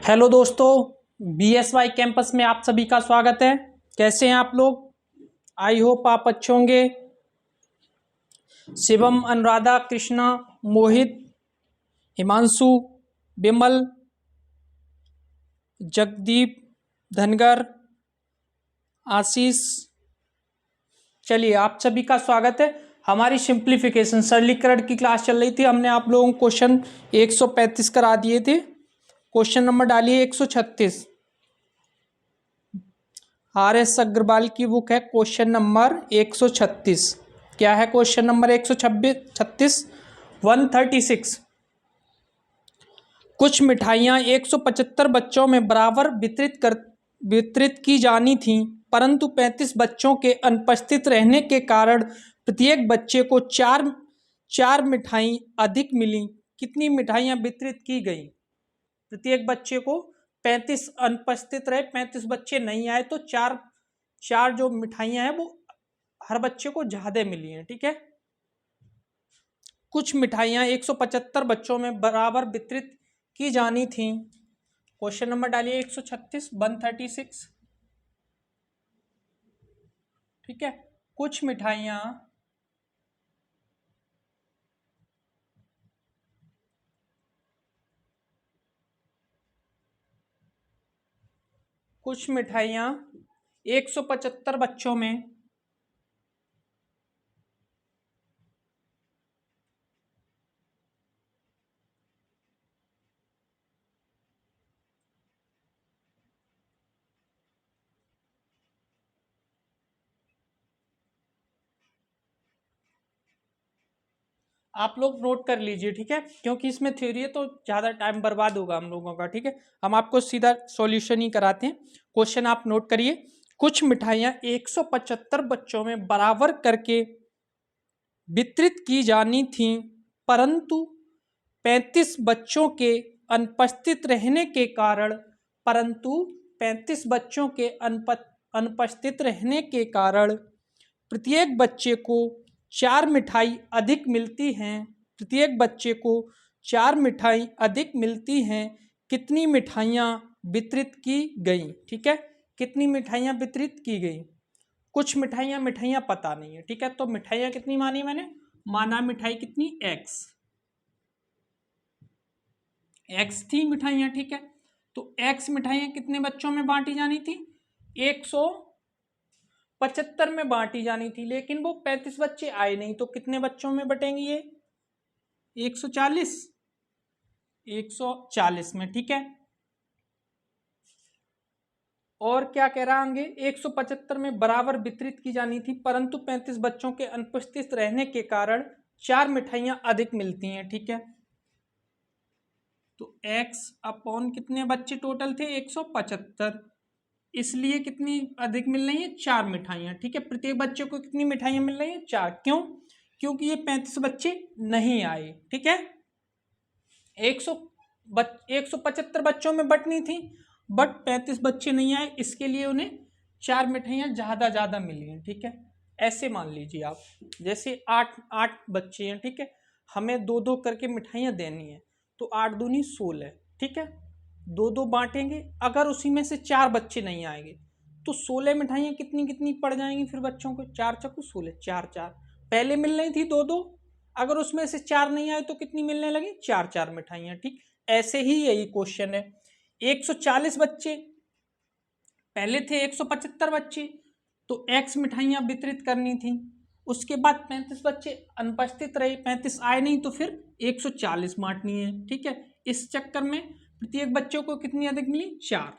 Hello दोस्तों, BSY campus में आप सभी का स्वागत है। कैसे हैं आप लोग? आई होप आप अच्छे होंगे। शिवम, अनुराधा, कृष्णा, मोहित, हिमांशु, विमल, जगदीप, धनगर, आशीष, चलिए आप सभी का स्वागत है। हमारी सिंप्लीफिकेशन सरलीकरण की क्लास चल रही थी। हमने आप लोगों को क्वेश्चन 135 करा दिए थे। क्वेश्चन नंबर डालिए 136। RS अग्रवाल की बुक है। क्वेश्चन नंबर 136 क्या है? Question number 136 136। कुछ मिठाइयाँ 175 बच्चों में बराबर वितरित की जानी थीं, परंतु 35 बच्चों के अनुपस्थित रहने के कारण प्रत्येक बच्चे को चार मिठाई अधिक मिली। कितनी मिठाइयाँ वितरित की गई? प्रत्येक बच्चे को 35 अनुपस्थित रहे, 35 बच्चे नहीं आए, तो चार जो मिठाइयाँ हैं वो हर बच्चे को ज्यादा मिली हैं। ठीक है। कुछ मिठाइयाँ 175 बच्चों में बराबर वितरित की जानी थी। क्वेश्चन नंबर डालिए 136 136। ठीक है। कुछ मिठाइयाँ कुछ मिठाइयाँ 175 बच्चों में आप लोग नोट कर लीजिए। ठीक है, क्योंकि इसमें थ्योरी है तो ज़्यादा टाइम बर्बाद होगा हम लोगों का। ठीक है, हम आपको सीधा सॉल्यूशन ही कराते हैं। क्वेश्चन आप नोट करिए। कुछ मिठाइयाँ 175 बच्चों में बराबर करके वितरित की जानी थी, परंतु 35 बच्चों के अनुपस्थित रहने के कारण प्रत्येक बच्चे को 4 मिठाई अधिक मिलती हैं। प्रत्येक बच्चे को 4 मिठाई अधिक मिलती हैं। कितनी मिठाइयाँ वितरित की गई? ठीक है, कितनी मिठाइयाँ वितरित की गई? कुछ मिठाइयाँ पता नहीं है। ठीक है, तो मिठाइयाँ कितनी मानी मैंने? माना मिठाई कितनी? एक्स थी मिठाइयाँ। ठीक है, तो एक्स मिठाइयाँ कितने बच्चों में बांटी जानी थी? 175 में बांटी जानी थी, लेकिन वो 35 बच्चे आए नहीं, तो कितने बच्चों में बटेंगी ये? 140 में। ठीक है, और क्या कह रहा आगे? 175 में बराबर वितरित की जानी थी, परंतु 35 बच्चों के अनुपस्थित रहने के कारण 4 मिठाइयां अधिक मिलती हैं। ठीक है, तो x अपॉन कितने बच्चे टोटल थे? 175, इसलिए कितनी अधिक मिल रही है? 4 मिठाइयां। ठीक है, प्रत्येक बच्चे को कितनी मिठाइयां मिल रही है? 4। क्यों? क्योंकि ये 35 बच्चे नहीं आए। ठीक है, 175 बच्चों में बटनी थी, बट 35 बच्चे नहीं आए, इसके लिए उन्हें 4 मिठाइयाँ ज़्यादा मिली हैं। ठीक है, ऐसे मान लीजिए आप, जैसे आठ बच्चे हैं। ठीक है, हमें दो दो करके मिठाइयाँ देनी है, तो 8 दूनी 16। ठीक है, दो दो बांटेंगे, अगर उसी में से 4 बच्चे नहीं आएंगे तो 16 मिठाइयाँ कितनी कितनी पड़ जाएंगी फिर बच्चों को? 4 चक्कू 16, 4 पहले मिल रही थी दो दो, अगर उसमें से 4 नहीं आए तो कितनी मिलने लगी? 4 मिठाइयाँ। ठीक, ऐसे ही यही क्वेश्चन है। 140 बच्चे पहले थे, 175 बच्चे, तो x मिठाइयाँ वितरित करनी थी। उसके बाद 35 बच्चे अनुपस्थित रहे, 35 आए नहीं, तो फिर 140 बांटनी है। ठीक है, इस चक्कर में प्रत्येक बच्चों को कितनी अधिक मिली? 4।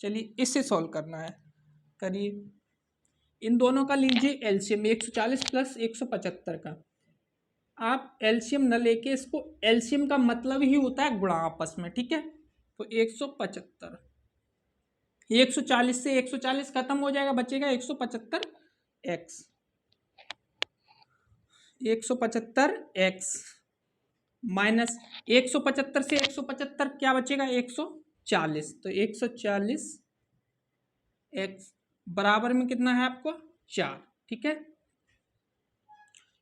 चलिए इससे सॉल्व करना है, करिए। इन दोनों का लीजिए एलसीएम, 140 प्लस 175 का। आप एलसीएम न लेके, इसको एलसीएम का मतलब ही होता है गुणा आपस में। ठीक है, तो 175, 140 से 140 खत्म हो जाएगा, बचेगा 175 एक्स। 175 एक्स माइनस 175 से 175 क्या बचेगा? 140, तो 140 एक्स बराबर में कितना है आपको? 4। ठीक है,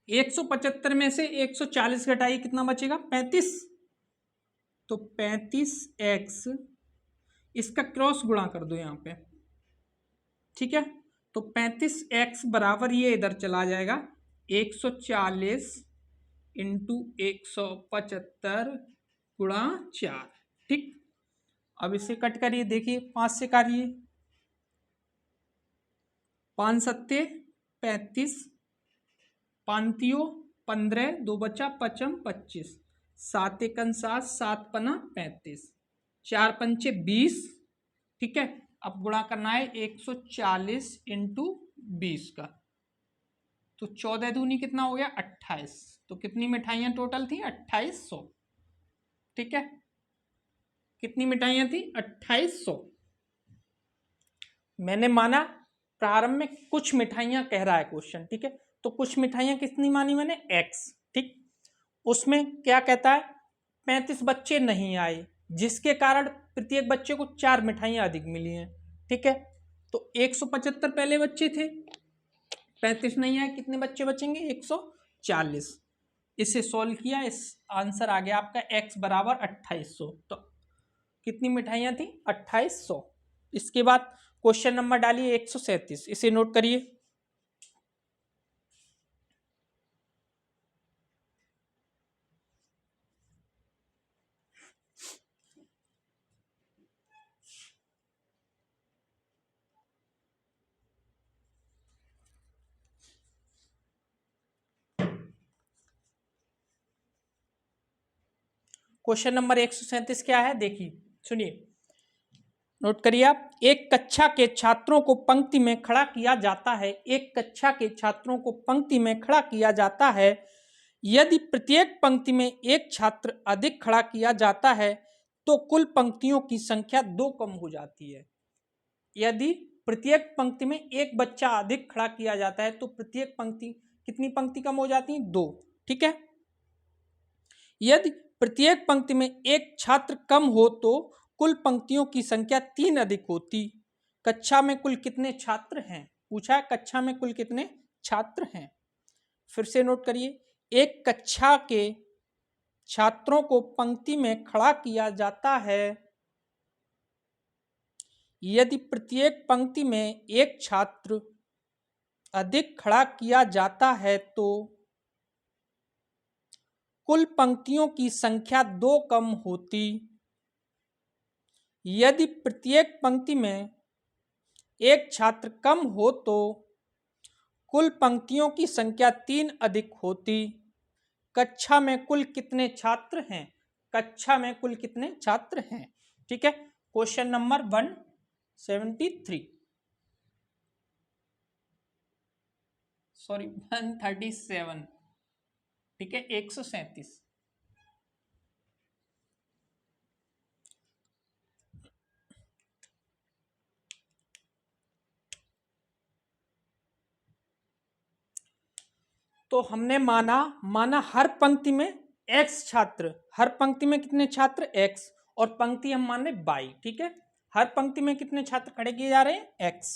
175 में से 140 घटाइए, कितना बचेगा? 35, तो 35 एक्स इसका क्रॉस गुणा कर दो यहाँ पे, ठीक है। तो 35x बराबर ये इधर चला जाएगा 140 इंटू 175 गुणा 4, ठीक। अब इसे कट करिए, देखिए 5 से काटिए, 5 सत्ते 35, 5 15, 2 बचा 55 25, 7 एकन 7, 7 पना 35, 4 पंचे 20, ठीक है। अब गुणा करना है 140 इंटू 20 का, तो 14 दूनी कितना हो गया 28। तो कितनी मिठाइयाँ टोटल थी 2800, ठीक है। कितनी मिठाइयाँ थी 2800। मैंने माना प्रारंभ में कुछ मिठाइयाँ कह रहा है क्वेश्चन, ठीक है। तो कुछ मिठाइयाँ कितनी मानी मैंने x, ठीक। उसमें क्या कहता है 35 बच्चे नहीं आए, जिसके कारण प्रत्येक बच्चे को 4 मिठाइयाँ अधिक मिली हैं, ठीक है। तो 175 पहले बच्चे थे, 35 नहीं आए, कितने बच्चे बचेंगे 140। इसे सॉल्व किया, इस आंसर आ गया आपका x बराबर 2800। तो कितनी मिठाइयाँ थी 2800। इसके बाद क्वेश्चन नंबर डालिए 137, इसे नोट करिए। क्वेश्चन नंबर 137 क्या है, देखिए सुनिए, नोट करिए आप। एक कक्षा के छात्रों को पंक्ति में खड़ा किया जाता है, एक कक्षा के छात्रों को पंक्ति में खड़ा किया जाता है। यदि प्रत्येक पंक्ति में एक छात्र अधिक खड़ा किया जाता है तो कुल पंक्तियों की संख्या 2 कम हो जाती है। यदि प्रत्येक पंक्ति में एक बच्चा अधिक खड़ा किया जाता है तो प्रत्येक पंक्ति, कितनी पंक्ति कम हो जाती है 2, ठीक है। यदि प्रत्येक पंक्ति में एक छात्र कम हो तो कुल पंक्तियों की संख्या 3 अधिक होती। कक्षा में कुल कितने छात्र हैं, पूछा है कक्षा में कुल कितने छात्र हैं। फिर से नोट करिए, एक कक्षा के छात्रों को पंक्ति में खड़ा किया जाता है। यदि प्रत्येक पंक्ति में एक छात्र अधिक खड़ा किया जाता है तो कुल पंक्तियों की संख्या 2 कम होती। यदि प्रत्येक पंक्ति में एक छात्र कम हो तो कुल पंक्तियों की संख्या 3 अधिक होती। कक्षा में कुल कितने छात्र हैं, कक्षा में कुल कितने छात्र हैं, ठीक है। क्वेश्चन नंबर 173, सॉरी 137, ठीक है 137। तो हमने माना हर पंक्ति में x छात्र, हर पंक्ति में कितने छात्र x, और पंक्ति हम मान रहे y, ठीक है। हर पंक्ति में कितने छात्र खड़े किए जा रहे हैं x।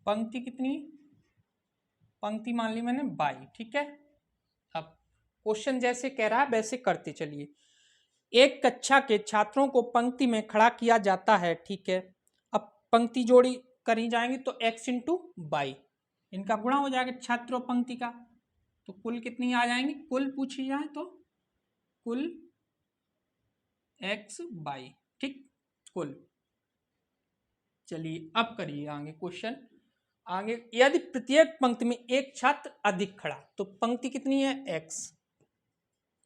पंक्ति कितनी, पंक्ति मान ली मैंने y, ठीक है। अब क्वेश्चन जैसे कह रहा है वैसे करते चलिए। एक कक्षा के छात्रों को पंक्ति में खड़ा किया जाता है, ठीक है। अब पंक्ति जोड़ी करी जाएंगी तो x इंटू वाई, इनका गुणा हो जाएगा छात्र और पंक्ति का, तो कुल कितनी आ जाएंगी, कुल पूछी जाए तो कुल x वाई, ठीक कुल। चलिए अब करिए आगे क्वेश्चन आगे। यदि प्रत्येक पंक्ति में एक छात्र अधिक खड़ा, तो पंक्ति कितनी है x,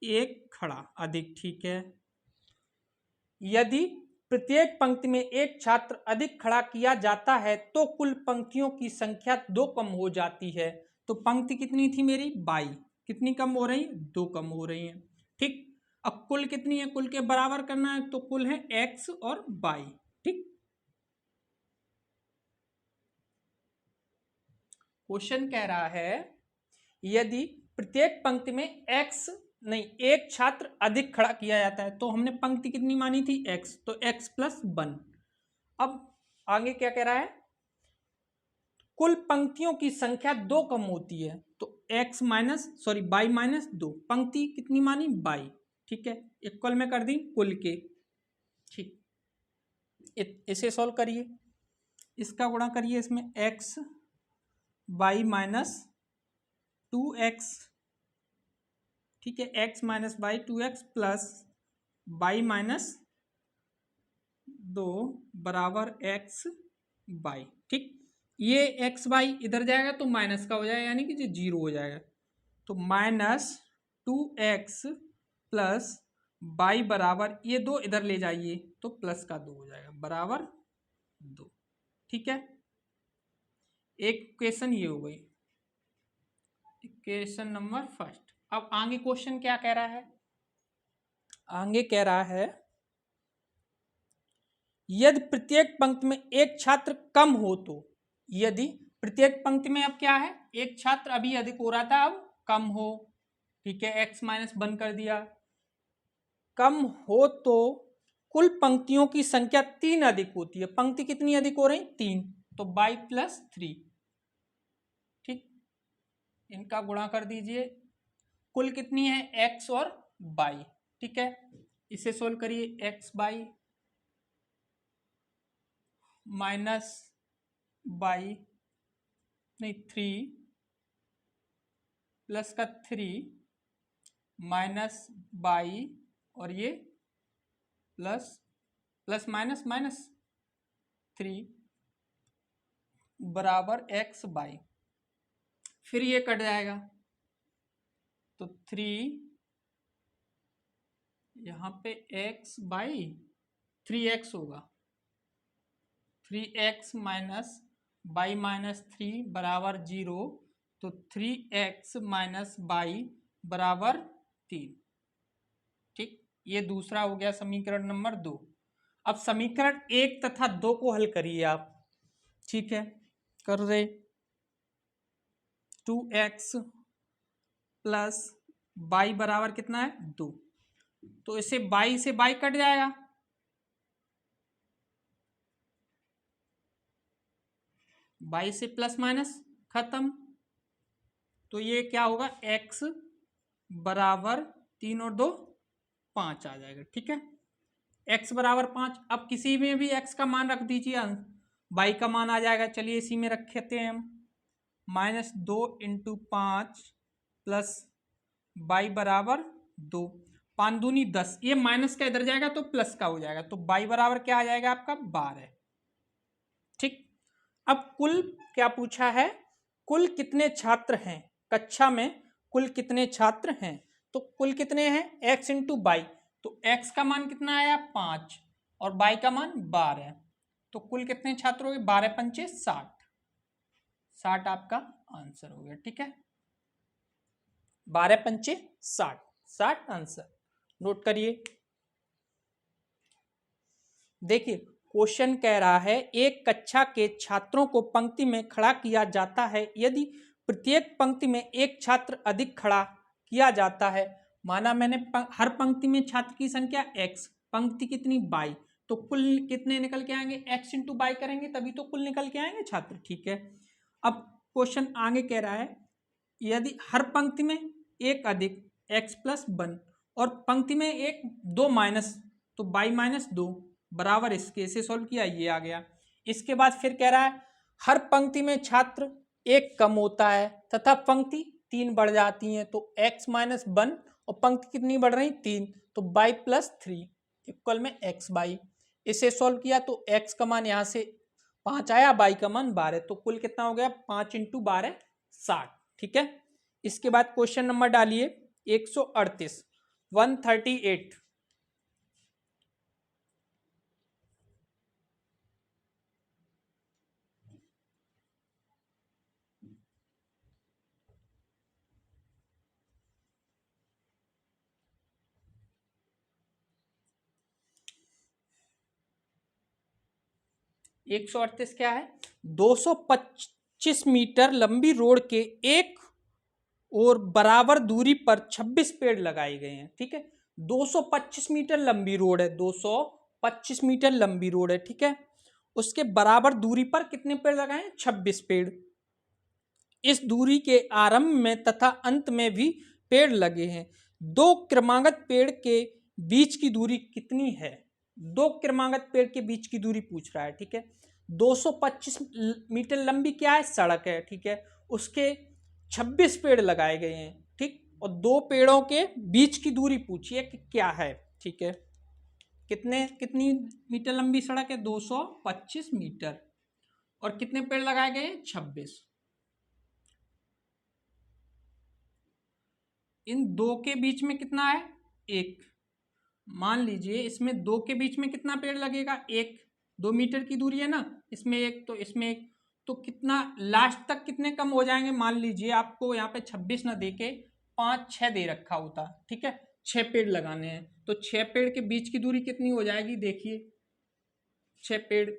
एक खड़ा अधिक, ठीक है। यदि प्रत्येक पंक्ति में एक छात्र अधिक खड़ा किया जाता है तो कुल पंक्तियों की संख्या 2 कम हो जाती है। तो पंक्ति कितनी थी मेरी 22, कितनी कम हो रही है 2 कम हो रही है, ठीक। अब कुल कितनी है, कुल के बराबर करना है तो कुल है x और y, ठीक। क्वेश्चन कह रहा है यदि प्रत्येक पंक्ति में x नहीं, एक छात्र अधिक खड़ा किया जाता है, तो हमने पंक्ति कितनी मानी थी x, तो x प्लस 1। अब आगे क्या कह रहा है, कुल पंक्तियों की संख्या 2 कम होती है, तो y माइनस 2, पंक्ति कितनी मानी 22, ठीक है, इक्वल में कर दी कुल के, ठीक। इसे सॉल्व करिए, इसका गुणा करिए इसमें x y माइनस 2x, ठीक है, x minus y 2x plus y minus 2 बराबर x y, ठीक। ये एक्स वाई इधर जाएगा तो माइनस का हो जाएगा, यानी कि जो 0 हो जाएगा, तो -2x प्लस y बराबर, ये 2 इधर ले जाइए तो प्लस का 2 हो जाएगा बराबर 2, ठीक है। एक क्वेश्चन ये हो गई, क्वेश्चन नंबर फर्स्ट। अब आगे क्वेश्चन क्या कह रहा है, आगे कह रहा है यदि प्रत्येक पंक्ति में एक छात्र कम हो तो, यदि प्रत्येक पंक्ति में अब क्या है, एक छात्र अभी अधिक हो रहा था, अब कम हो, ठीक है, x माइनस 1 कर दिया, कम हो तो कुल पंक्तियों की संख्या 3 अधिक होती है, पंक्ति कितनी अधिक हो रही, 3, तो y प्लस 3, ठीक, इनका गुणा कर दीजिए, कुल कितनी है x और y, ठीक है, इसे सोल्व करिए, x बाई माइनस बाई नहीं 3 प्लस का 3 माइनस बाई, और ये प्लस प्लस माइनस माइनस 3 बराबर x बाई, फिर ये कट जाएगा तो 3 यहाँ पे x बाई 3x होगा, 3x माइनस बाई माइनस 3 बराबर 0, तो 3x माइनस बाई बराबर 3, ठीक। ये दूसरा हो गया समीकरण नंबर 2। अब समीकरण 1 तथा 2 को हल करिए आप, ठीक है, कर रहे 2x प्लस बाई बराबर कितना है 2, तो इसे बाई से बाई कट जाएगा, बाई से प्लस माइनस खत्म, तो ये क्या होगा x बराबर 3 और 2 5 आ जाएगा, ठीक है, x बराबर 5। अब किसी में भी x का मान रख दीजिए, y का मान आ जाएगा, चलिए इसी में रखते हैं हम, -2 × 5 प्लस y बराबर 2, 5 दूनी 10, ये माइनस का इधर जाएगा तो प्लस का हो जाएगा, तो y बराबर क्या आ जाएगा आपका 12, ठीक। अब कुल क्या पूछा है, कुल कितने छात्र हैं कक्षा में, कुल कितने छात्र हैं, तो कुल कितने हैं x इंटू बाई, तो x का मान कितना आया 5 और y का मान 12, तो कुल कितने छात्र हो गए 12 पंचे 60, 60 आपका आंसर हो गया, ठीक है, 12 पंचे 60, 60 आंसर नोट करिए। देखिए क्वेश्चन कह रहा है एक कक्षा के छात्रों को पंक्ति में खड़ा किया जाता है, यदि प्रत्येक पंक्ति में एक छात्र अधिक खड़ा किया जाता है, माना मैंने हर पंक्ति में छात्र की संख्या x, पंक्ति कितनी 22, तो कुल कितने निकल के आएंगे, x इंटू बाई करेंगे तभी तो कुल निकल के आएंगे छात्र, ठीक है। अब क्वेश्चन आगे कह रहा है यदि हर पंक्ति में एक अधिक x प्लस 1 और पंक्ति में एक 2 माइनस, तो y माइनस 2 बराबर इसके, इसे सॉल्व किया ये आ गया। इसके बाद फिर कह रहा है हर पंक्ति में छात्र एक कम होता है तथा पंक्ति 3 बढ़ जाती हैं, तो x माइनस 1 और पंक्ति कितनी बढ़ रही 3, तो y प्लस 3 इक्वल में x बाई, इसे सॉल्व किया तो x का मान यहाँ से 5 आया, y का मान 12, तो कुल कितना हो गया 5 इंटू 12 60, ठीक है। इसके बाद क्वेश्चन नंबर डालिए 138, 138, क्या है, 225 मीटर लंबी रोड के एक और बराबर दूरी पर 26 पेड़ लगाए गए हैं। ठीक है, 225 मीटर लंबी रोड है, 225 मीटर लंबी रोड है। ठीक है, उसके बराबर दूरी पर कितने पेड़ लगाए हैं? 26 पेड़। इस दूरी के आरंभ में तथा अंत में भी पेड़ लगे हैं। दो क्रमागत पेड़ के बीच की दूरी कितनी है? दो क्रमागत पेड़ के बीच की दूरी पूछ रहा है। ठीक है, 225 मीटर लंबी क्या है? सड़क है। ठीक है, उसके 26 पेड़ लगाए गए हैं। ठीक, और दो पेड़ों के बीच की दूरी पूछी है कि क्या है। ठीक है, कितनी मीटर लंबी सड़क है? 225 मीटर। और कितने पेड़ लगाए गए हैं? 26। इन दो के बीच में कितना है? एक। मान लीजिए इसमें दो के बीच में कितना पेड़ लगेगा? एक। 2 मीटर की दूरी है ना, इसमें एक तो इसमें एक, तो कितना लास्ट तक कितने कम हो जाएंगे? मान लीजिए आपको यहाँ पे 26 ना देके 5-6 दे रखा होता। ठीक है, 6 पेड़ लगाने हैं, तो 6 पेड़ के बीच की दूरी कितनी हो जाएगी? देखिए, 6 पेड़,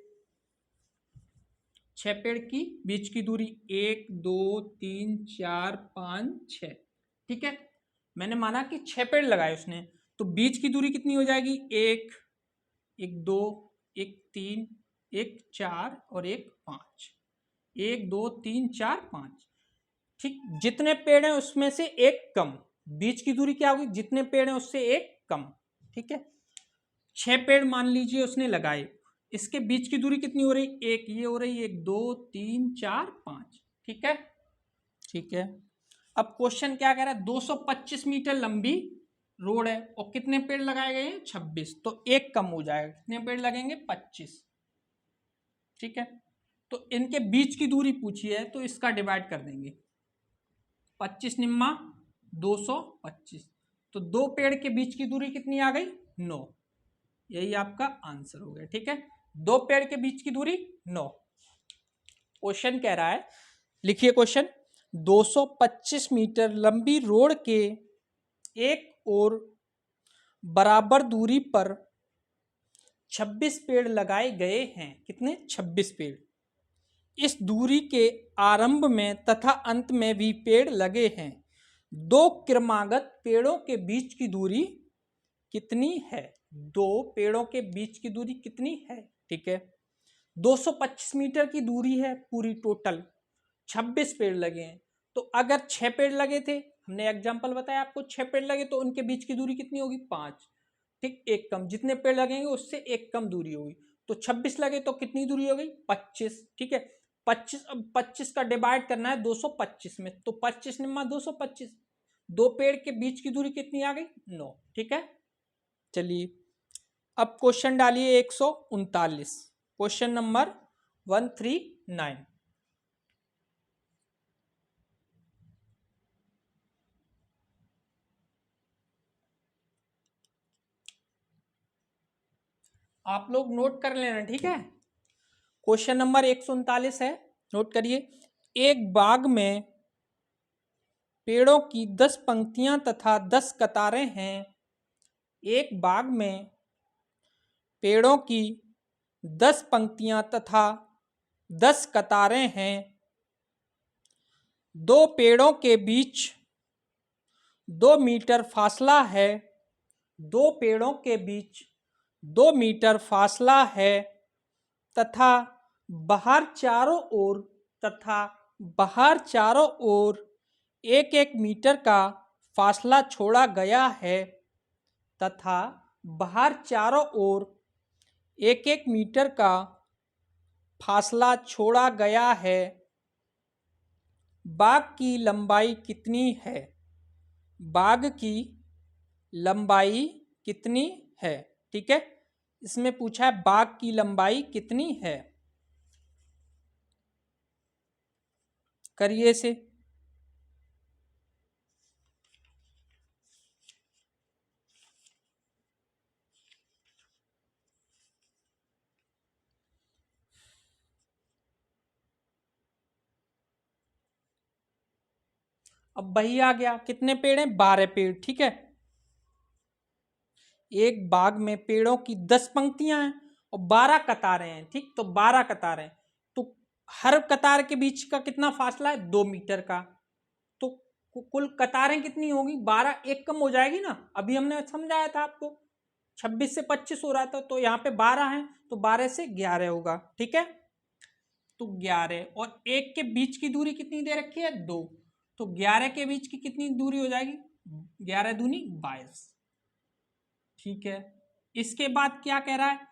6 पेड़ की बीच की दूरी 1 2 3 4 5 6। ठीक है, मैंने माना कि 6 पेड़ लगाए उसने, तो बीच की दूरी कितनी हो जाएगी? 1 1 2 1 3 1 4 और 1 5। 1 2 3 4 5। ठीक, जितने पेड़ हैं उसमें से एक कम, बीच की दूरी क्या होगी? जितने पेड़ हैं उससे एक कम। ठीक है, 6 पेड़ मान लीजिए उसने लगाए, इसके बीच की दूरी कितनी हो रही? एक। ये हो रही 1 2 3 4 5। ठीक है, ठीक है। अब क्वेश्चन क्या कह रहा है? 225 मीटर लंबी रोड है और कितने पेड़ लगाए गए हैं? 26। तो एक कम हो जाएगा, कितने पेड़ लगेंगे? 25। ठीक है, तो इनके बीच की दूरी पूछी है तो इसका डिवाइड कर देंगे। 25 निम्मा 225, तो दो पेड़ के बीच की दूरी कितनी आ गई? 9। यही आपका आंसर हो गया। ठीक है, दो पेड़ के बीच की दूरी 9। क्वेश्चन कह रहा है, लिखिए क्वेश्चन। 225 मीटर लंबी रोड के एक और बराबर दूरी पर 26 पेड़ लगाए गए हैं। कितने? 26 पेड़। इस दूरी के आरंभ में तथा अंत में भी पेड़ लगे हैं। दो क्रमागत पेड़ों के बीच की दूरी कितनी है? दो पेड़ों के बीच की दूरी कितनी है? ठीक है, 225 मीटर की दूरी है पूरी टोटल, 26 पेड़ लगे हैं, तो अगर 6 पेड़ लगे थे, हमने एग्जांपल बताया आपको, 6 पेड़ लगे तो उनके बीच की दूरी कितनी होगी? 5। ठीक, एक कम, जितने पेड़ लगेंगे उससे एक कम दूरी होगी, तो 26 लगे तो कितनी दूरी हो गई? 25। ठीक है, 25, अब 25 का डिवाइड करना है 225 में, तो 25 निम्मा 225, दो पेड़ के बीच की दूरी कितनी आ गई? 9। ठीक है, चलिए अब क्वेश्चन डालिए 139, क्वेश्चन नंबर 139। आप लोग नोट कर लेना। ठीक है, क्वेश्चन नंबर 139 है, नोट करिए। एक बाग में पेड़ों की 10 पंक्तियां तथा 10 कतारें हैं। एक बाग में पेड़ों की 10 पंक्तियां तथा 10 कतारें हैं। दो पेड़ों के बीच 2 मीटर फासला है। दो पेड़ों के बीच 2 मीटर फासला है तथा बाहर चारों ओर एक एक मीटर का फासला छोड़ा गया है तथा बाहर चारों ओर एक एक मीटर का फासला छोड़ा गया है। बाग की लंबाई कितनी है? बाग की लंबाई कितनी है? ठीक है, इसमें पूछा है बाग की लंबाई कितनी है। करिए इसे। अब वही आ गया, कितने पेड़ हैं? 12 पेड़। ठीक है, एक बाग में पेड़ों की 10 पंक्तियां हैं और 12 कतारें हैं। ठीक, तो 12 कतारें, तो हर कतार के बीच का कितना फासला है? 2 मीटर का। तो कुल कतारें कितनी होगी, 12, एक कम हो जाएगी ना, अभी हमने समझाया था आपको 26 से 25 हो रहा था, तो यहाँ पे 12 है तो 12 से 11 होगा, ठीक है। तो 11 और एक के बीच की दूरी कितनी दे रखी है, 2, तो 11 के बीच की कितनी दूरी हो जाएगी, 11 दूनी 22, ठीक है। इसके बाद क्या कह रहा है,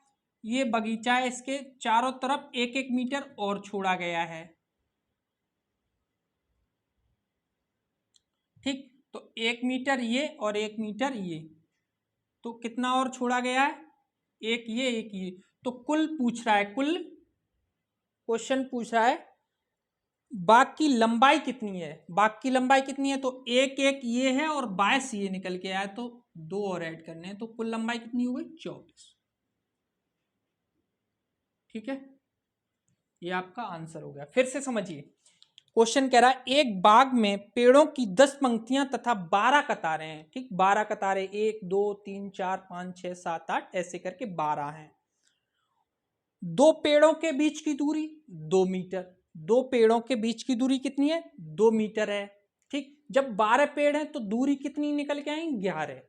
ये बगीचा है, इसके चारों तरफ 1-1 मीटर और छोड़ा गया है, ठीक। तो 1 मीटर ये और 1 मीटर ये, तो कितना और छोड़ा गया है, एक ये, तो कुल पूछ रहा है, कुल क्वेश्चन पूछ रहा है बाग की लंबाई कितनी है, बाग की लंबाई कितनी है, तो 1-1 ये है और 22 ये निकल के आया, तो 2 और ऐड करने हैं, तो कुल लंबाई कितनी हो गई, 24, ठीक है। ये आपका आंसर हो गया। फिर से समझिए, क्वेश्चन कह रहा है एक बाग में पेड़ों की 10 पंक्तियां तथा 12 कतारें हैं, ठीक। 12 कतारें, 1 2 3 4 5 6 7 8 ऐसे करके 12 हैं। दो पेड़ों के बीच की दूरी 2 मीटर, दो पेड़ों के बीच की दूरी कितनी है, 2 मीटर है, ठीक। जब 12 पेड़ हैं तो दूरी कितनी निकल के आएंगी, 11।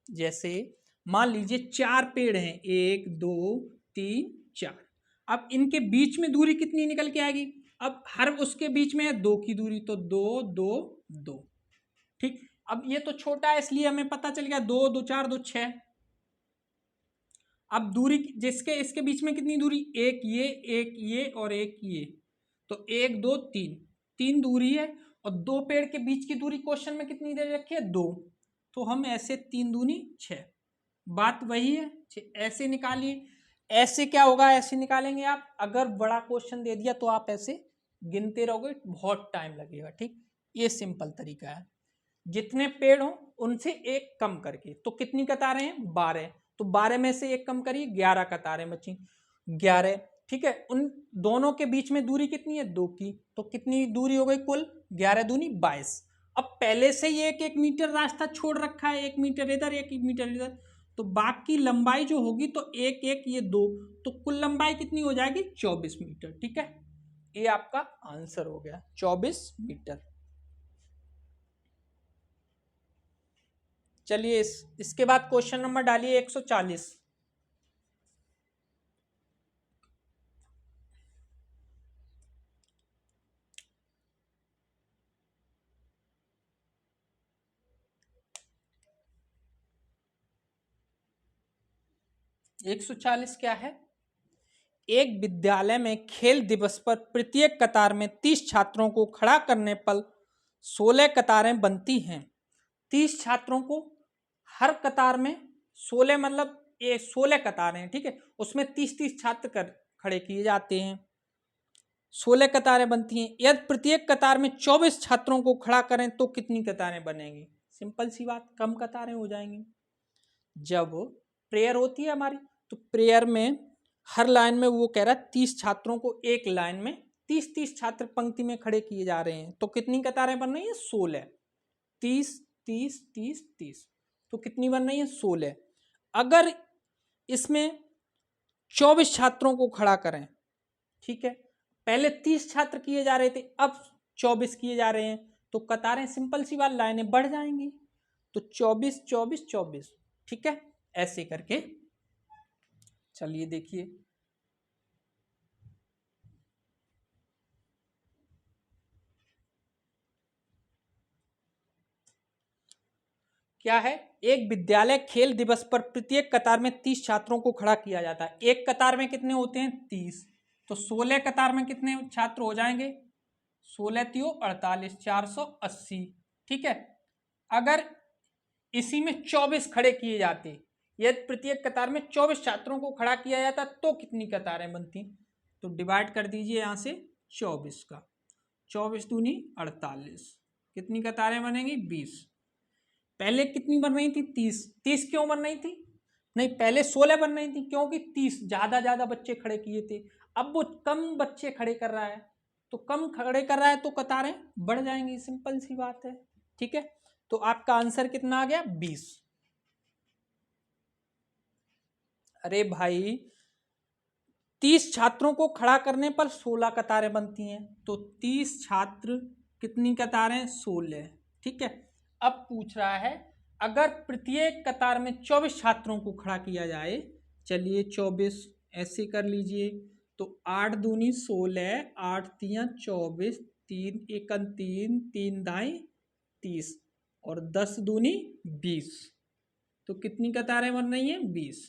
जैसे मान लीजिए 4 पेड़ हैं, 1 2 3 4, अब इनके बीच में दूरी कितनी निकल के आएगी, अब हर उसके बीच में है 2 की दूरी, तो 2 2 2, ठीक। अब ये तो छोटा है इसलिए हमें पता चल गया 2 2 4 2 6। अब दूरी जिसके इसके बीच में कितनी दूरी, एक ये और एक ये, तो 1 2 3, 3 दूरी है, और 2 पेड़ के बीच की दूरी क्वेश्चन में कितनी दे रखी है, 2, तो हम ऐसे 3 दूनी 6, बात वही है, ऐसे निकालिए। ऐसे क्या होगा, ऐसे निकालेंगे आप, अगर बड़ा क्वेश्चन दे दिया तो आप ऐसे गिनते रहोगे, बहुत टाइम लगेगा, ठीक। ये सिंपल तरीका है, जितने पेड़ हो उनसे एक कम करके, तो कितनी कतारें हैं, 12, तो 12 में से एक कम करिए, 11 कतारें बची, 11, ठीक है। उन दोनों के बीच में दूरी कितनी है, 2 की, तो कितनी दूरी हो गई कुल, 11 दूनी 22। अब पहले से ही 1-1 मीटर रास्ता छोड़ रखा है, 1 मीटर इधर 1 मीटर इधर, तो बाग की लंबाई जो होगी तो 1-1 ये 2, तो कुल लंबाई कितनी हो जाएगी, 24 मीटर, ठीक है। ये आपका आंसर हो गया, 24 मीटर। चलिए इसके बाद क्वेश्चन नंबर डालिए 140। एक 140 क्या है, एक विद्यालय में खेल दिवस पर प्रत्येक कतार में 30 छात्रों को खड़ा करने पर 16 कतारें बनती हैं। 30 छात्रों को हर कतार में 16, मतलब ये 16 कतारें, ठीक है, उसमें 30-30 छात्र खड़े किए जाते हैं, 16 कतारें बनती हैं। यदि प्रत्येक कतार में 24 छात्रों को खड़ा करें तो कितनी कतारें बनेंगी, सिंपल सी बात, कम कतारें हो जाएंगी। जब प्रेयर होती है हमारी, तो प्रेयर में हर लाइन में वो कह रहा है 30 छात्रों को एक लाइन में 30-30 छात्र पंक्ति में खड़े किए जा रहे हैं, तो कितनी कतारें बन रही है, 16, 30 30 30 30, तो कितनी बन रही है, 16। अगर इसमें 24 छात्रों को खड़ा करें, ठीक है, पहले 30 छात्र किए जा रहे थे, अब 24 किए जा रहे हैं, तो कतारें सिंपल सी बात, लाइनें बढ़ जाएंगी, तो 24 24 24, ठीक है। ऐसे करके चलिए देखिए, क्या है, एक विद्यालय खेल दिवस पर प्रत्येक कतार में 30 छात्रों को खड़ा किया जाता है। एक कतार में कितने होते हैं, 30, तो 16 कतार में कितने छात्र हो जाएंगे, 16 तियो 48, 480, ठीक है। अगर इसी में 24 खड़े किए जाते, यदि प्रत्येक कतार में 24 छात्रों को खड़ा किया जाता तो कितनी कतारें बनती, तो डिवाइड कर दीजिए यहाँ से 24 का, 24 दूनी 48, कितनी कतारें बनेंगी, 20। पहले कितनी बन रही थी, 30, 30 क्यों बन रही थी, नहीं पहले 16 बन रही थी, क्योंकि 30 ज्यादा बच्चे खड़े किए थे, अब वो कम बच्चे खड़े कर रहा है, तो कम खड़े कर रहा है तो कतारें बढ़ जाएंगी, सिंपल सी बात है, ठीक है। तो आपका आंसर कितना आ गया, 20। अरे भाई 30 छात्रों को खड़ा करने पर 16 कतारें बनती हैं, तो 30 छात्र कितनी कतारें? 16। ठीक है। अब पूछ रहा है अगर प्रत्येक कतार में 24 छात्रों को खड़ा किया जाए, चलिए 24 ऐसे कर लीजिए, तो 8 दूनी 16, 8 तियां 24, 3 एकन 3, 3 दाएं 30 और 10 दूनी 20, तो कितनी कतारें बन रही हैं? 20।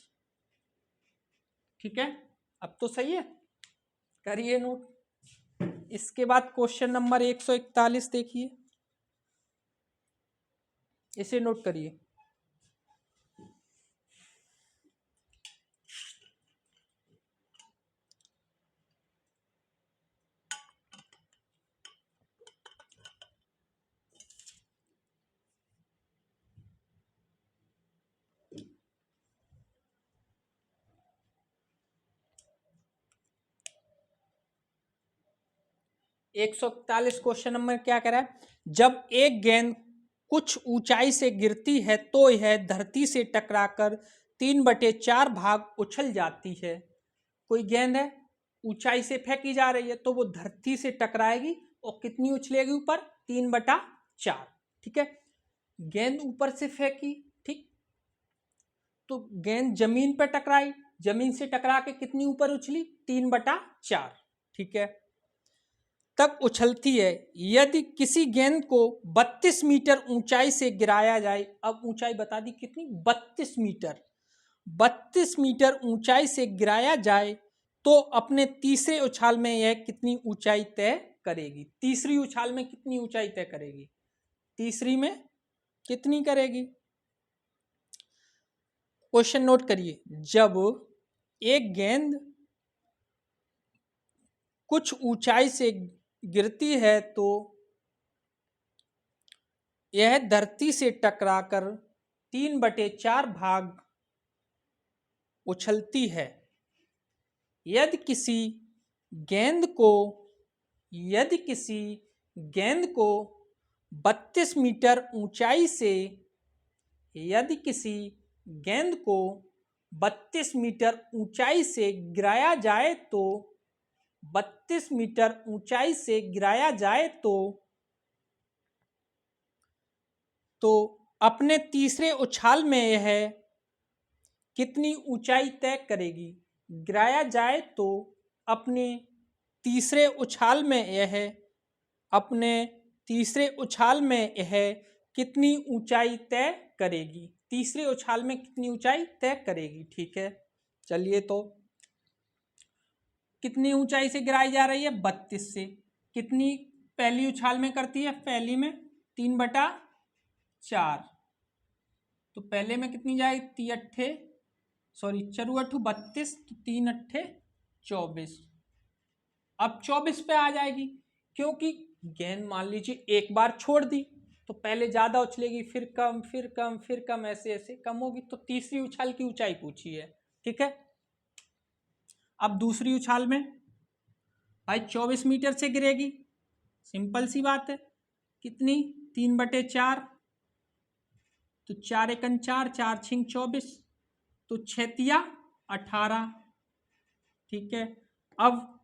ठीक है, अब तो सही है, करिए नोट। इसके बाद क्वेश्चन नंबर 141 देखिए, इसे नोट करिए। एक सौ 41 क्वेश्चन नंबर क्या कह रहा है? जब एक गेंद कुछ ऊंचाई से गिरती है तो यह धरती से टकराकर 3/4 भाग उछल जाती है। कोई गेंद है, ऊंचाई से फेंकी जा रही है, तो वो धरती से टकराएगी और कितनी उछलेगी ऊपर? 3/4। ठीक है, गेंद ऊपर से फेंकी, ठीक, तो गेंद जमीन पर टकराई, जमीन से टकरा के कितनी ऊपर उछली? 3/4। ठीक है, तब उछलती है। यदि किसी गेंद को 32 मीटर ऊंचाई से गिराया जाए, अब ऊंचाई बता दी कितनी? 32 मीटर। 32 मीटर ऊंचाई से गिराया जाए तो अपने तीसरे उछाल में यह कितनी ऊंचाई तय करेगी? तीसरी उछाल में कितनी ऊंचाई तय करेगी? तीसरी में कितनी करेगी? क्वेश्चन नोट करिए। जब एक गेंद कुछ ऊंचाई से गिरती है तो यह धरती से टकराकर 3/4 भाग उछलती है। यदि किसी गेंद को 32 मीटर ऊंचाई से, यदि किसी गेंद को 32 मीटर ऊंचाई से गिराया जाए तो 32 मीटर ऊंचाई से गिराया जाए तो अपने तीसरे उछाल में यह कितनी ऊंचाई तय करेगी? गिराया जाए तो अपने तीसरे उछाल में यह कितनी ऊंचाई तय करेगी? तीसरे उछाल में कितनी ऊंचाई तय करेगी? ठीक है, चलिए, तो कितनी ऊंचाई से गिराई जा रही है? 32 से। कितनी पहली उछाल में करती है? पहली में 3/4, तो पहले में कितनी जाएगी? 32, तो 3 × 8 = 24। अब 24 पे आ जाएगी, क्योंकि गेंद मान लीजिए एक बार छोड़ दी तो पहले ज्यादा उछलेगी, फिर कम, फिर कम, फिर कम, ऐसे ऐसे कम होगी, तो तीसरी उछाल की ऊंचाई पूछी है। ठीक है, अब दूसरी उछाल में भाई 24 मीटर से गिरेगी, सिंपल सी बात है, कितनी? 3/4, तो 4 एकन 4, 4 छिंग 24, तो 6 तिया 18। ठीक है, अब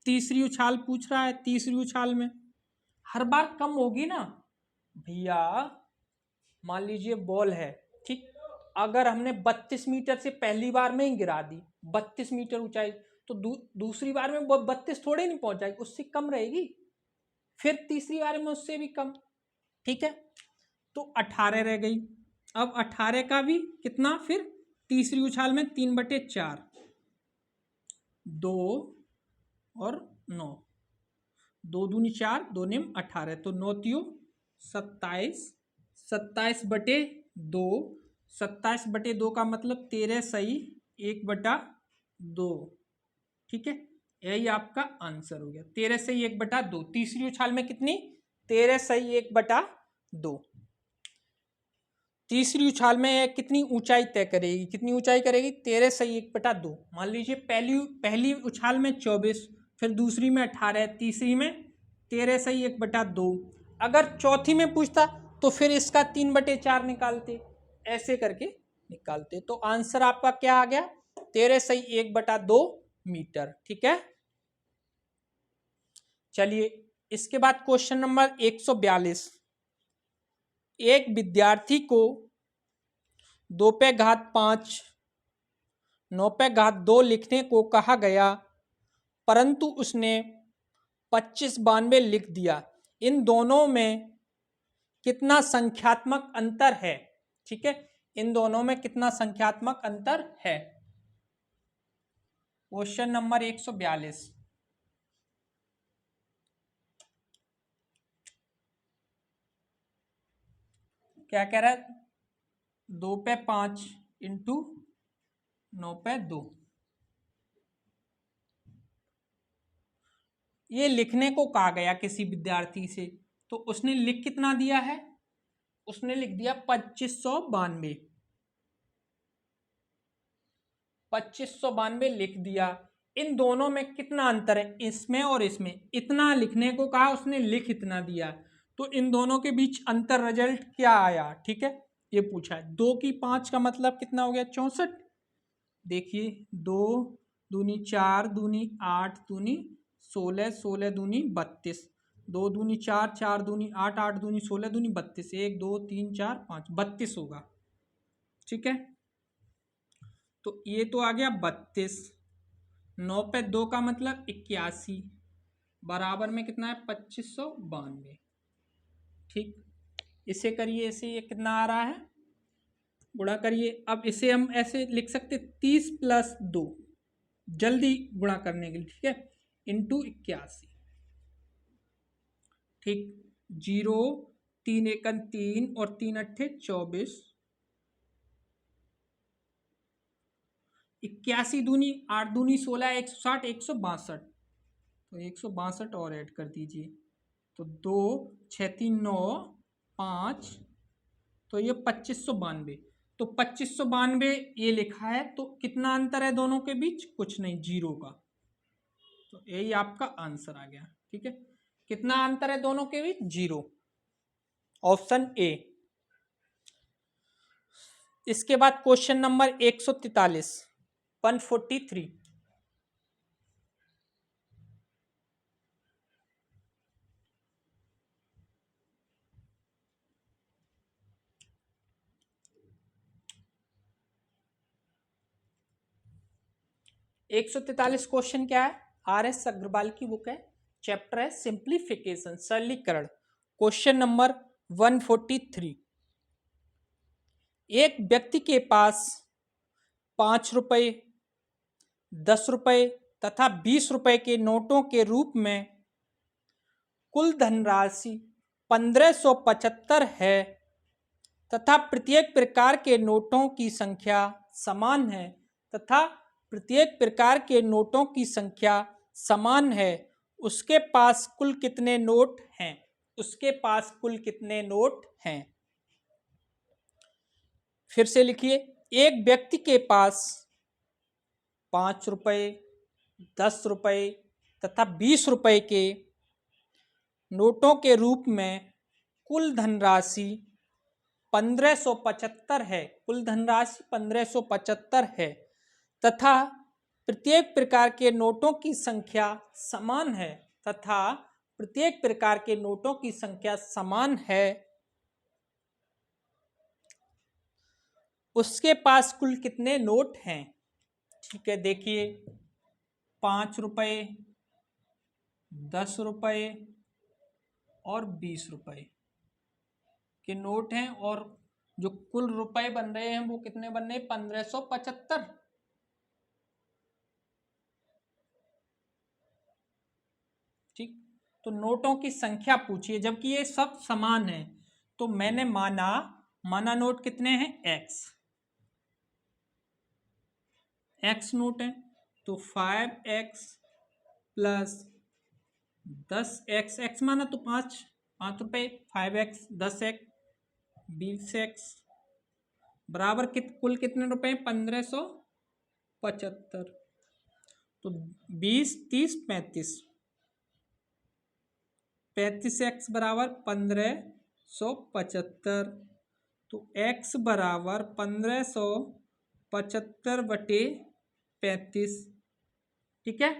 तीसरी उछाल पूछ रहा है। तीसरी उछाल में हर बार कम होगी ना भैया। मान लीजिए बॉल है, ठीक, अगर हमने 32 मीटर से पहली बार में ही गिरा दी, 32 मीटर ऊंचाई, तो दूसरी बार में 32 थोड़े नहीं पहुंच जाएगी, उससे कम रहेगी, फिर तीसरी बार में उससे भी कम। ठीक है, तो 18 रह गई। अब 18 का भी कितना? फिर तीसरी उछाल में 3/4, 2 और 9, 2 दूनी 4, 2 निम 18, तो 9 तियो 27, 27/2, 27/2 का मतलब 13 सही 1/2। ठीक है, यही आपका आंसर हो गया, 13 सही 1/2। तीसरी उछाल में कितनी? 13 सही 1/2। तीसरी उछाल में कितनी ऊंचाई तय करेगी? कितनी ऊंचाई करेगी? 13 सही 1/2। मान लीजिए पहली उछाल में 24, फिर दूसरी में 18, तीसरी में 13 सही 1/2। अगर चौथी में पूछता तो फिर इसका 3/4 निकालते, ऐसे करके निकालते, तो आंसर आपका क्या आ गया? 13 सही 1/2 मीटर। ठीक है, चलिए इसके बाद क्वेश्चन नंबर 142, एक विद्यार्थी को 2 पे घात 5 9 पे घात 2 लिखने को कहा गया, परंतु उसने 2592 लिख दिया। इन दोनों में कितना संख्यात्मक अंतर है? ठीक है, इन दोनों में कितना संख्यात्मक अंतर है? क्वेश्चन नंबर 142, क्या कह रहा है? 2 पे 5 इंटू 9 पे 2, ये लिखने को कहा गया किसी विद्यार्थी से, तो उसने लिख कितना दिया है? उसने लिख दिया 2592। 2592 लिख दिया। इन दोनों में कितना अंतर है? इसमें और इसमें। इतना लिखने को कहा, उसने लिख इतना दिया, तो इन दोनों के बीच अंतर रिजल्ट क्या आया? ठीक है, ये पूछा है। 2 की 5 का मतलब कितना हो गया? 64। देखिए 2 दूनी 4 दूनी 8 दूनी 16 16 दूनी 32, 2 दूनी 4 4 दूनी 8 8 दूनी 16 दूनी 32, 1 2 3 4 5 32 होगा। ठीक है, तो ये तो आ गया 32। 9 पे 2 का मतलब 81, बराबर में कितना है? 2592। ठीक, इसे करिए, इसे ये कितना आ रहा है? गुणा करिए। अब इसे हम ऐसे लिख सकते 30 प्लस 2, जल्दी गुणा करने के लिए, ठीक है, इंटू 81। ठीक, 0 3 एकन 3 और 3 अट्ठे 24, 81 दूनी 8 दूनी 16, 160 162, तो 162 और ऐड कर दीजिए, तो 2 6 3 9 5, तो ये 2592। तो 2592 ये लिखा है, तो कितना अंतर है दोनों के बीच? कुछ नहीं, 0 का। तो यही आपका आंसर आ गया। ठीक है, कितना अंतर है दोनों के बीच? 0, ऑप्शन ए। इसके बाद क्वेश्चन नंबर 143, 143, क्वेश्चन क्या है? RS अग्रवाल की बुक है, चैप्टर है सिंप्लीफिकेशन, सरलीकरण। क्वेश्चन नंबर 143, एक व्यक्ति के पास 5 रुपए, 10 रुपए तथा 20 रुपए के नोटों के रूप में कुल धनराशि 1575 है तथा प्रत्येक प्रकार के नोटों की संख्या समान है, तथा प्रत्येक प्रकार के नोटों की संख्या समान है, उसके पास कुल कितने नोट हैं? उसके पास कुल कितने नोट हैं? फिर से लिखिए, एक व्यक्ति के पास 5 रुपए, 10 रुपए तथा 20 रुपए के नोटों के रूप में कुल धनराशि 1575 है, कुल धनराशि 1575 है, तथा प्रत्येक प्रकार के नोटों की संख्या समान है, तथा प्रत्येक प्रकार के नोटों की संख्या समान है, उसके पास कुल कितने नोट हैं? ठीक है, देखिए 5 रुपए, 10 रुपए और 20 रुपए के नोट हैं, और जो कुल रुपए बन रहे हैं वो कितने बन रहे हैं? 1575। ठीक, तो नोटों की संख्या पूछिए, जबकि ये सब समान है, तो मैंने माना नोट कितने हैं? एक्स नोट है, तो 5x प्लस 10x, एक्स माना तो 5 रुपए, 5x 10x 20x बराबर कुल कितने रुपए? 1575। तो 20 30 35, 35x बराबर 1575, तो x बराबर 1575 बटे 35। ठीक है,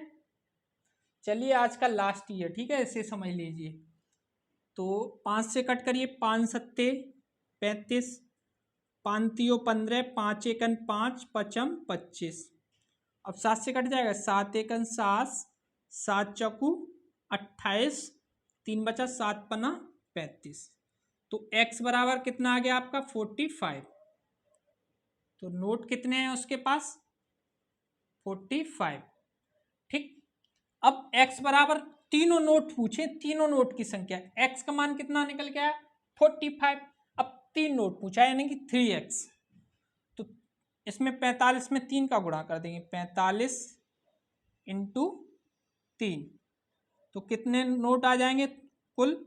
चलिए आज का लास्ट ईयर, ठीक है, ऐसे समझ लीजिए। तो 5 से कट करिए, 5 सत्ते 35, 5 तियो 15, 5 एकन 5, पचम 25। अब 7 से कट जाएगा, 7 एकन 7, 7 चौकू 28, 3 बचा, 7 पना 35। तो x बराबर कितना आ गया आपका 45। तो नोट कितने हैं उसके पास 45। ठीक, अब x बराबर तीनों नोट पूछे, तीनों नोट की संख्या, x का मान कितना निकल गया 45। अब 3 नोट पूछा है यानी कि 3x। तो इसमें 45 में 3 का गुणा कर देंगे, 45 इंटू 3। तो कितने नोट आ जाएंगे कुल,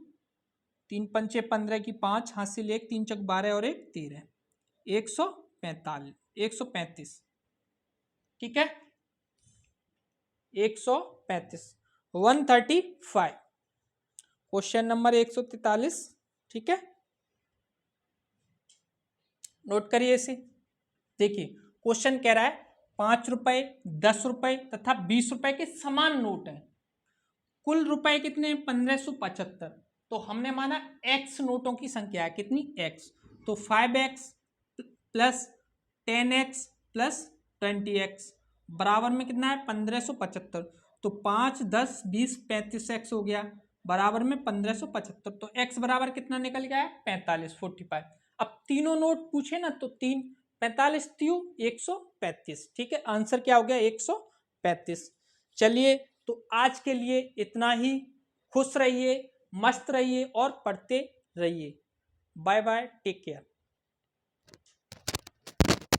3 पंचे 15 की 5, हासिल 1, 3 चक 12 और 1 13, 135। ठीक है, 135, 135, क्वेश्चन नंबर 143। ठीक है, नोट करिए इसे। देखिए क्वेश्चन कह रहा है 5 रुपए, 10 रुपए तथा 20 रुपए के समान नोट है, कुल रुपए कितने 1575। तो हमने माना x नोटों की संख्या है कितनी x, तो 5x plus 10x plus 20x बराबर में कितना है 1575। तो 5 10 20 35x हो गया, बराबर में 1575। तो x बराबर कितना निकल गया है 45, 45। अब तीनों नोट पूछे ना, तो 3 45 त्यू 135। ठीक है, आंसर क्या हो गया 135। चलिए तो आज के लिए इतना ही। खुश रहिए, मस्त रहिए और पढ़ते रहिए। Bye bye, take care.